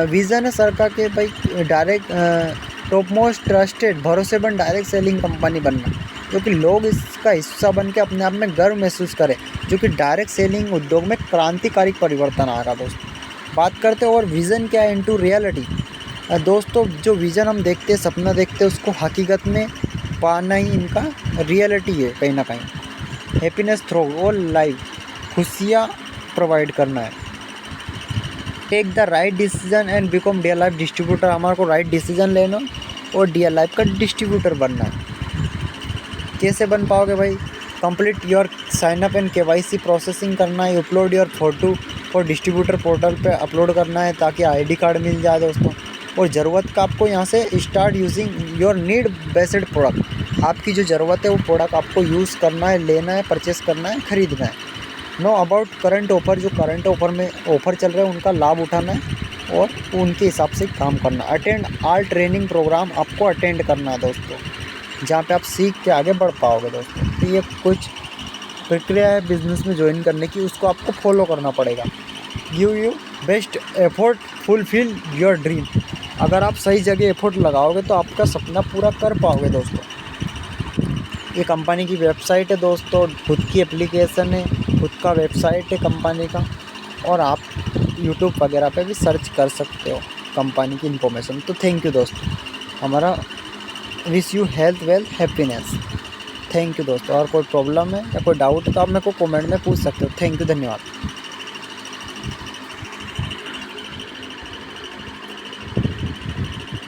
विज़न है सर का कि भाई डायरेक्ट टॉप मोस्ट ट्रस्टेड भरोसेमंद डायरेक्ट सेलिंग कंपनी बनना, जो कि लोग इसका हिस्सा बन के अपने आप में गर्व महसूस करें, जो कि डायरेक्ट सेलिंग उद्योग में क्रांतिकारी परिवर्तन आएगा दोस्तों। बात करते हैं और विज़न क्या है इनटू रियलिटी। दोस्तों जो विज़न हम देखते हैं, सपना देखते हैं, उसको हकीकत में पाना ही इनका रियलिटी है कहीं ना कहीं। हैप्पीनेस थ्रू ऑल लाइफ, खुशियाँ प्रोवाइड करना है। Take the right decision and become DLF distributor, हमारे को राइट डिसीजन लेना और DLF का डिस्ट्रीब्यूटर बनना है। कैसे बन पाओगे भाई, complete your signup and KYC processing करना है, अपलोड योर फोटो और डिस्ट्रीब्यूटर पोर्टल पे अपलोड करना है ताकि ID कार्ड मिल जाए दोस्तों। और ज़रूरत का आपको यहाँ से start using your need based product, आपकी जो ज़रूरत है वो प्रोडक्ट आपको यूज़ करना है, लेना है, परचेस करना है, ख़रीदना है। नो अबाउट करंट ऑफर, जो करंट ऑफर में ऑफ़र चल रहे हैं उनका लाभ उठाना है और उनके हिसाब से काम करना। अटेंड ऑल ट्रेनिंग प्रोग्राम आपको अटेंड करना है दोस्तों, जहाँ पे आप सीख के आगे बढ़ पाओगे दोस्तों। तो ये कुछ प्रक्रिया है बिज़नेस में ज्वाइन करने की, उसको आपको फॉलो करना पड़ेगा। Give you best effort, fulfil your dream. अगर आप सही जगह एफर्ट लगाओगे तो आपका सपना पूरा कर पाओगे दोस्तों। ये कंपनी की वेबसाइट है दोस्तों, खुद की एप्लीकेशन है, खुद का वेबसाइट है कंपनी का, और आप यूट्यूब वगैरह पे भी सर्च कर सकते हो कंपनी की इन्फॉर्मेशन। तो थैंक यू दोस्तों, हमारा wish you health wealth happiness. Thank you दोस्तों। और कोई प्रॉब्लम है या कोई डाउट है तो आप मेरे को कमेंट में पूछ सकते हो। थैंक यू, धन्यवाद।